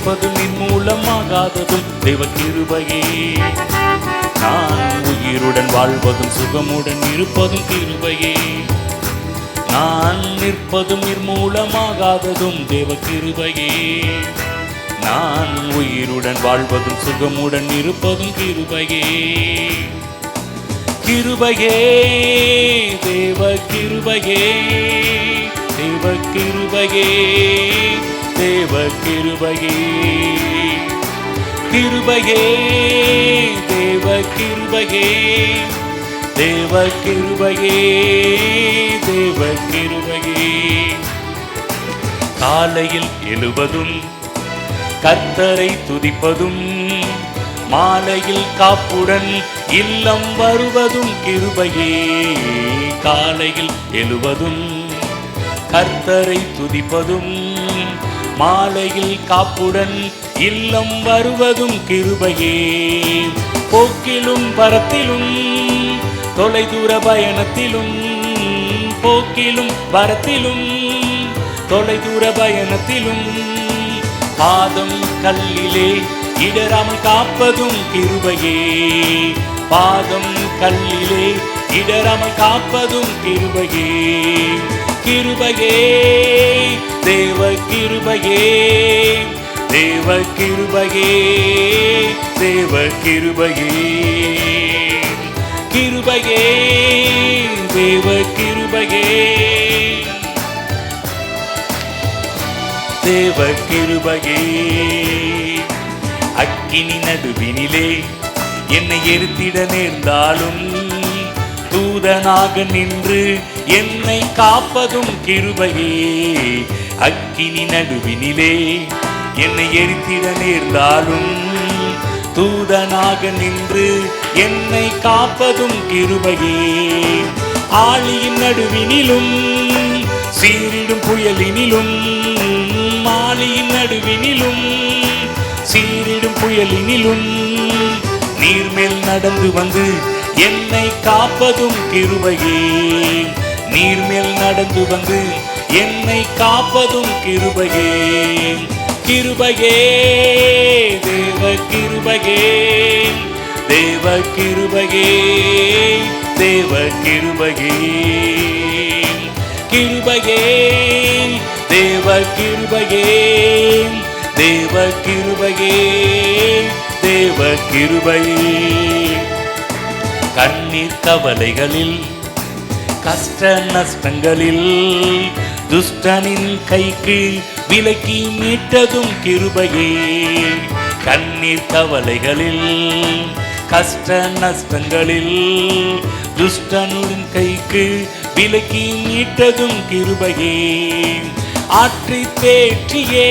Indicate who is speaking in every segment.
Speaker 1: நிற்பதும் நிர்மூலமாகாததும் தேவ கிருபையே. நான் உயிருடன் வாழ்வதும் சுகமுடன் இருப்பதும் கிருபையே. நான் நிற்பதும் நிர்மூலமாகாததும் தேவ கிருபையே. நான் உயிருடன் வாழ்வதும் சுகமுடன் இருப்பதும் கிருபையே. கிருபையே தேவ கிருபையே, தேவ கிருபையே, தேவ கிருபையே. கிருபையே தேவ கிருபையே, தேவ கிருபையே, தேவ கிருபையே. காலையில் எழுவதும் கர்த்தரை துதிப்பதும், மாலையில் காப்புடன் இல்லம் வருவதும் கிருபையே. காலையில் எழுவதும் கர்த்தரை துதிப்பதும், மாலையில் காப்புடன் இல்லம் வருவதும் கிருபையே. போக்கிலும் வரத்திலும் தொலைதூர பயணத்திலும், போக்கிலும் வரத்திலும் தொலைதூர பயணத்திலும், பாதம் கல்லிலே இடராமல் காப்பதும் கிருபையே. பாதம் கல்லிலே இடராமல் காப்பதும் கிருபையே. கிருபையே தேவ கிருபையே, தேவ கிருபையே, தேவ கிருபையே. கிருபையே தேவ கிருபையே, தேவ கிருபையே. அக்கினி நடுவினிலே என்னை எரித்திட நேர்ந்தாலும், தூதனாக நின்று என்னை காப்பதும் கிருபையே. அக்கினி நடுவினிலே என்னை எரித்திட நேர்ந்தாலும், தூதனாக நின்று என்னை காப்பதும் கிருபையே. ஆழியின் நடுவினிலும் சீரிடும் புயலினிலும், ஆழியின் நடுவினிலும் சீரிடும் புயலினிலும், நீர்மேல் நடந்து வந்து என்னை காப்பதும் கிருபையே. நீர்மேல் நடந்து வந்து என்னை காப்பதும் கிருபையே. கிருபையே தேவ கிருபையே, தேவ கிருபையே, தேவ கிருபையே. கிருபையே தேவ கிருபையே, தேவ கிருபையே, தேவ கிருபையே. கண்ணீர் கவலைகளில் கஷ்ட நஷ்டங்களில் துஷ்டனின் கைக்கு விலக்கி மீட்டதும் கிருபையே. கண்ணீர் கவலைகளில் கஷ்ட நஷ்டங்களில் துஷ்டனின் கைக்கு விலக்கி மீட்டதும் கிருபையே. ஆற்றி தேற்றியே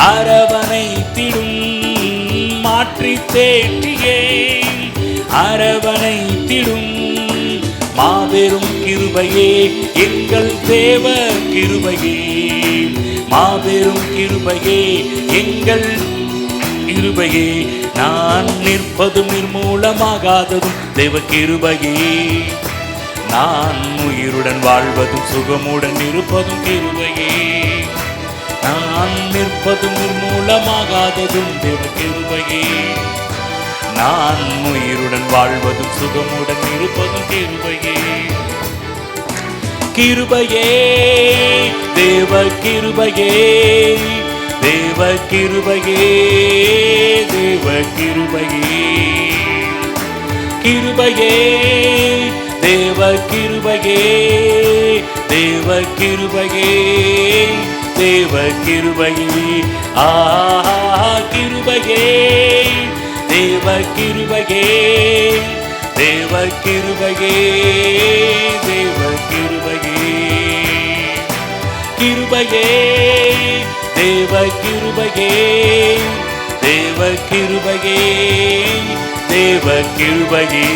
Speaker 1: அரவணைத்திடும், மாற்றி தேற்றியே அரவணைத்திடும் மாபெரும் கிருபையே எங்கள் தேவ கிருபையே. மாபெரும் கிருபையே எங்கள் கிருபையே. நான் நிற்பதும் நிர்மூலமாகாததும் தேவ கிருபையே. நான் உயிருடன் வாழ்வதும் சுகமுடன் இருப்பதும் கிருபையே. நான் நிற்பதும் நிர்மூலமாகாததும் தேவ கிருபையே. நான் உயிருடன் வாழ்வதும் சுகமுடன் இருப்பதும் கிருபையே. கிருபையே தேவ கிருபையே, தேவ கிருபையே, தேவ கிருபையே. கிருபையே தேவ கிருபையே, தேவ கிருபையே, தேவ கிருபையே. கிருபையே தேவ கிருபையே, தேவ கிருபையே, தேவ கிருபையே. கிருபையே தேவ கிருபையே, தேவ கிருபையே, தேவ கிருபையே.